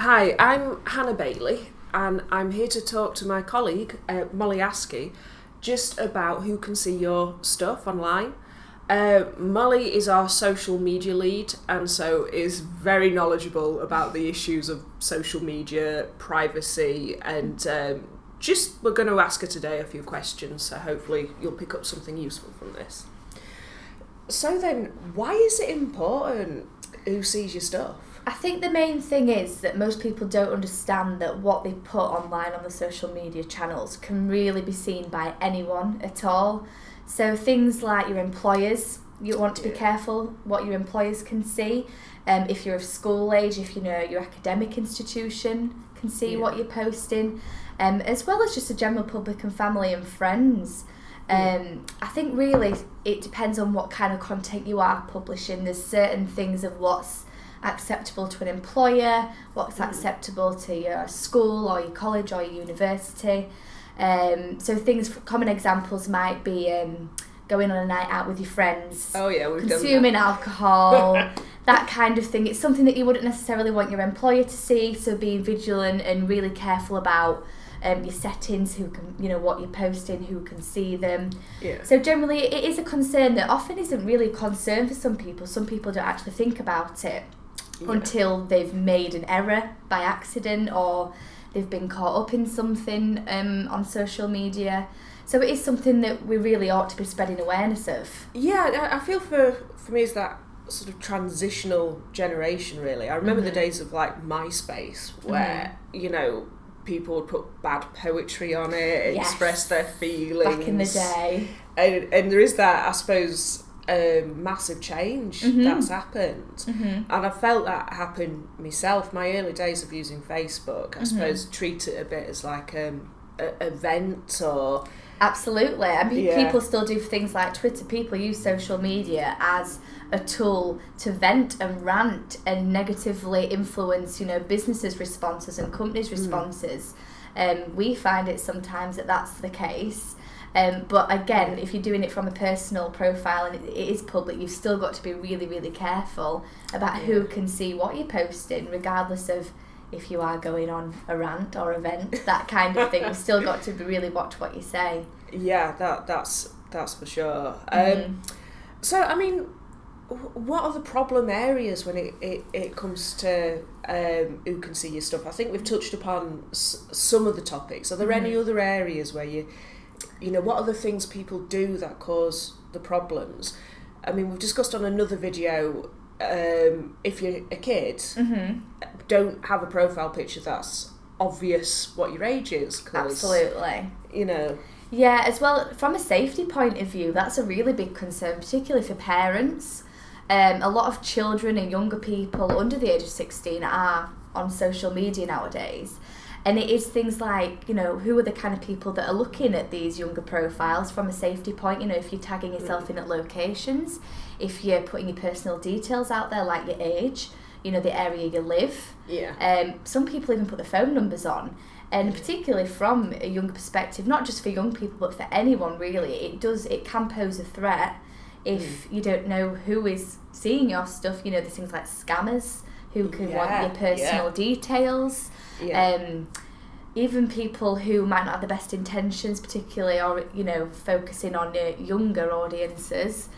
Hi, I'm Hannah Bailey, and I'm here to talk to my colleague, Molly Askey, just about who can see your stuff online. Molly is our social media lead, and so is very knowledgeable about the issues of social media, privacy, and we're going to ask her today a few questions, so hopefully you'll pick up something useful from this. So then, why is it important who sees your stuff? I think the main thing is that most people don't understand that what they put online on the social media channels can really be seen by anyone at all. So things like your employers, you want to be careful what your employers can see. If you're of school age, if your academic institution can see what you're posting, as well as just the general public and family and friends. I think really it depends on what kind of content you are publishing. There's certain things of what's acceptable to an employer, what's acceptable to your school or your college or your university. So common examples might be going on a night out with your friends, consuming alcohol, that kind of thing. It's something that you wouldn't necessarily want your employer to see, so being vigilant and really careful about your settings, who can, what you're posting, who can see them. Yeah. So generally it is a concern that often isn't really a concern for some people. Some people don't actually think about it until they've made an error by accident or they've been caught up in something on social media. So it is something that we really ought to be spreading awareness of. Yeah, I feel for me is that sort of transitional generation, really. I remember the days of like MySpace where, people would put bad poetry on it, express their feelings. Back in the day. And there is that, I suppose, massive change that's happened. And I felt that happen myself. My early days of using Facebook, I suppose, treat it a bit as like an event or... Absolutely. I mean, people still do things like Twitter. People use social media as a tool to vent and rant and negatively influence, businesses' responses and companies' responses. We find it sometimes that that's the case. But again, if you're doing it from a personal profile and it is public, you've still got to be really, really careful about who can see what you're posting, regardless of if you are going on a rant or event, that kind of thing. You've still got to really watch what you say. Yeah, that's for sure. So, I mean, what are the problem areas when it comes to who can see your stuff? I think we've touched upon some of the topics. Are there any other areas where what are the things people do that cause the problems? I mean, we've discussed on another video, if you're a kid, don't have a profile picture that's obvious what your age is. Absolutely. Yeah, as well, from a safety point of view, that's a really big concern, particularly for parents. A lot of children and younger people under the age of 16 are on social media nowadays. And it is things like, who are the kind of people that are looking at these younger profiles from a safety point? If you're tagging yourself in at locations, if you're putting your personal details out there, like your age, the area you live. Yeah. Some people even put their phone numbers on. And particularly from a younger perspective, not just for young people, but for anyone really, it can pose a threat if you don't know who is seeing your stuff. There's things like scammers who can want your personal details. Even people who might not have the best intentions, particularly, or focusing on younger audiences.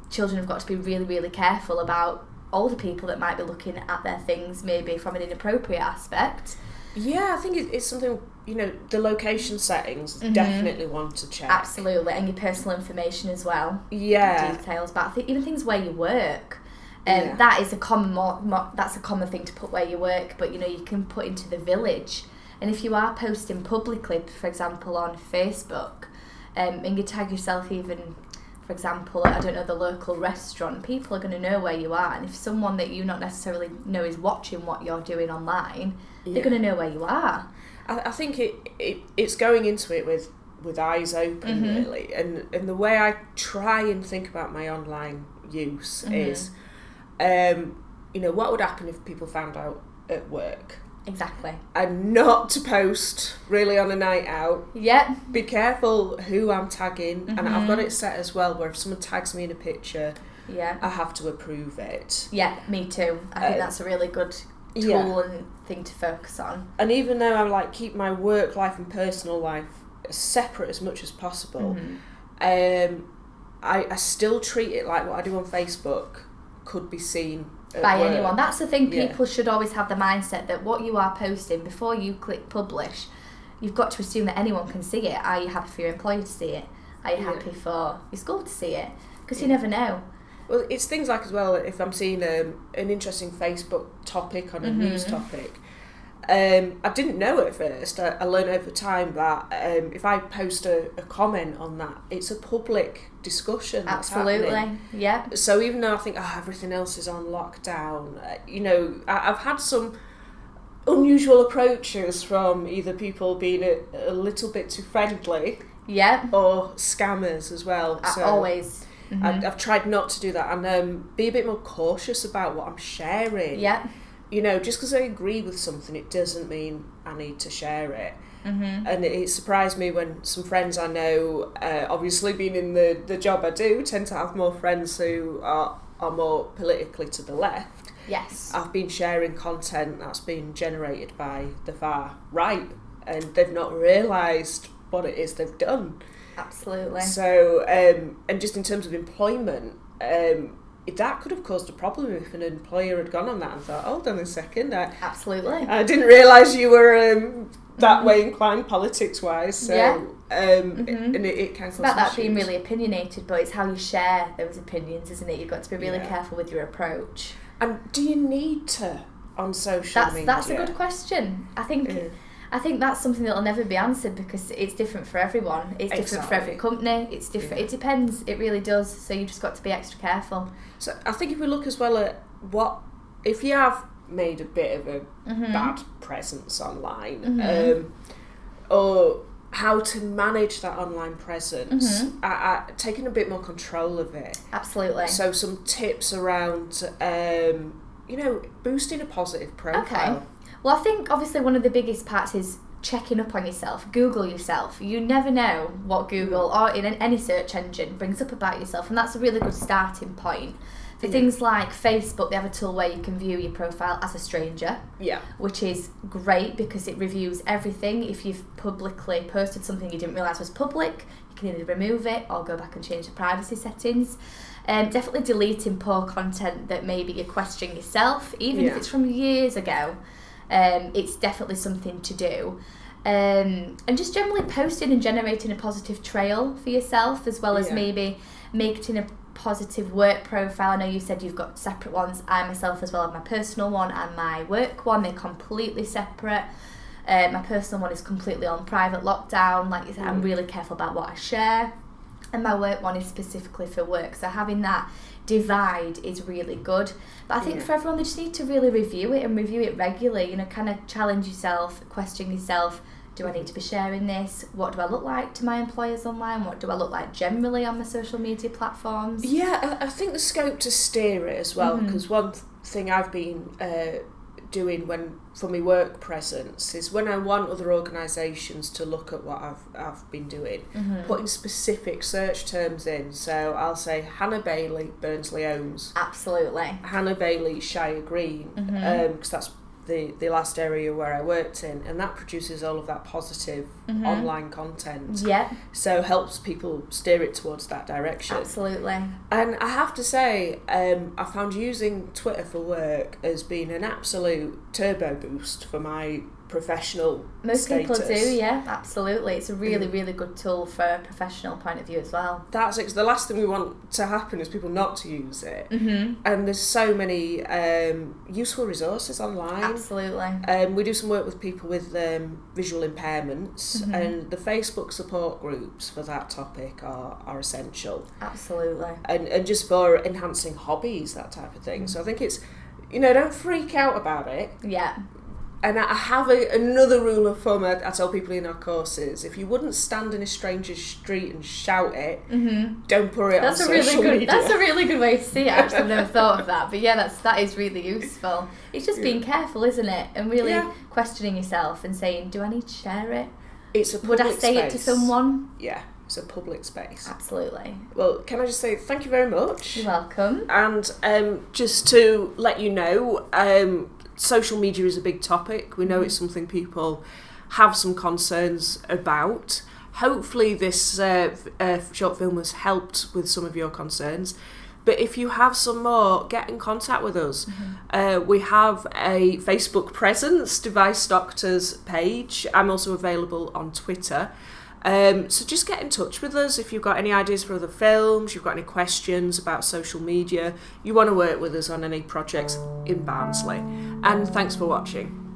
Children have got to be really, really careful about older people that might be looking at their things maybe from an inappropriate aspect. Yeah, I think it's something, the location settings definitely want to check. Absolutely, and your personal information as well. Yeah. Details, but I think even things where you work. That is a common thing to put where you work, but you can put into the village. And if you are posting publicly, for example on Facebook, and you tag yourself even, for example, I don't know, the local restaurant, people are going to know where you are. And if someone that you not necessarily know is watching what you're doing online, they're going to know where you are. I think it's going into it with eyes open, really. And the way I try and think about my online use is... what would happen if people found out at work? Exactly. And not to post really on a night out. Yep. Be careful who I'm tagging. And I've got it set as well where if someone tags me in a picture, I have to approve it. Yeah, me too. I think that's a really good tool and thing to focus on. And even though I like keep my work life and personal life separate as much as possible, I still treat it like what I do on Facebook could be seen by work. anyone. That's the thing, people should always have the mindset that what you are posting, before you click publish, you've got to assume that anyone can see it. Are you happy for your employer to see it? Are you happy for your school to see it? Because you never know. Well, it's things like as well, if I'm seeing an interesting Facebook topic on a news topic, I didn't know at first. I learned over time that if I post a comment on that, it's a public discussion. That's happening. Yeah. So even though I think everything else is on lockdown, I've had some unusual approaches from either people being a little bit too friendly, or scammers as well. So always. I've tried not to do that and be a bit more cautious about what I'm sharing. Just because I agree with something, it doesn't mean I need to share it. And it surprised me when some friends I know, obviously being in the job I do, tend to have more friends who are more politically to the left. Yes. I've been sharing content that's been generated by the far right, and they've not realised what it is they've done. Absolutely. So, and just in terms of employment, that could have caused a problem if an employer had gone on that and thought, hold on a second, absolutely, I didn't realise you were that way inclined politics-wise. So, and it can cause about that issues. Being really opinionated, but it's how you share those opinions, isn't it? You've got to be really careful with your approach. And do you need to on social media? That's a good question. I think that's something that'll never be answered because it's different for everyone. It's different for every company. It's different. It depends. It really does. So you just got to be extra careful. So I think if we look as well at if you have made a bit of a bad presence online, or how to manage that online presence, taking a bit more control of it. Absolutely. So some tips around, boosting a positive profile. Okay. Well, I think obviously one of the biggest parts is checking up on yourself. Google yourself. You never know what Google or in any search engine brings up about yourself, and that's a really good starting point. For things like Facebook, they have a tool where you can view your profile as a stranger, which is great because it reviews everything. If you've publicly posted something you didn't realise was public, you can either remove it or go back and change the privacy settings. Definitely deleting poor content that maybe you question yourself, even if it's from years ago. It's definitely something to do. And just generally posting and generating a positive trail for yourself, as well as maybe making a positive work profile. I know you said you've got separate ones. I myself as well have my personal one and my work one. They're completely separate. My personal one is completely on private lockdown. Like you said, I'm really careful about what I share. And my work one is specifically for work. So having that divide is really good. But I think for everyone, they just need to really review it and review it regularly. Kind of challenge yourself, question yourself. Do I need to be sharing this? What do I look like to my employers online? What do I look like generally on my social media platforms? Yeah, I think the scope to steer it as well, because one thing I've been doing for my work presence is when I want other organisations to look at what I've been doing, putting specific search terms in. So I'll say Hannah Bailey, Burnsley Homes. Absolutely. Hannah Bailey, Shire Green, because that's the last area where I worked in, and that produces all of that positive online content. Yeah. So helps people steer it towards that direction. Absolutely. And I have to say, I found using Twitter for work as being an absolute turbo boost for my professional Most status. people do, yeah, absolutely. It's a really, really good tool for a professional point of view as well. That's it, 'cause the last thing we want to happen is people not to use it. And there's so many useful resources online. Absolutely. We do some work with people with visual impairments, and the Facebook support groups for that topic are essential. Absolutely. And just for enhancing hobbies, that type of thing. So I think it's, don't freak out about it. Yeah. And I have another rule of thumb I tell people in our courses: if you wouldn't stand in a stranger's street and shout it, don't put it on social media. That's a really good way to see it. Actually, I've never thought of that, but yeah, that is really useful. It's just being careful, isn't it? And really questioning yourself and saying, do I need to share it? It's a public Would I say space. it to someone? Yeah, it's a public space. Absolutely. Well, can I just say thank you very much? You're welcome. And just to let you know, social media is a big topic. We know it's something people have some concerns about. Hopefully this short film has helped with some of your concerns. But if you have some more, get in contact with us. We have a Facebook presence, Device Doctors page. I'm also available on Twitter. So just get in touch with us if you've got any ideas for other films, you've got any questions about social media, you want to work with us on any projects in Barnsley. And thanks for watching.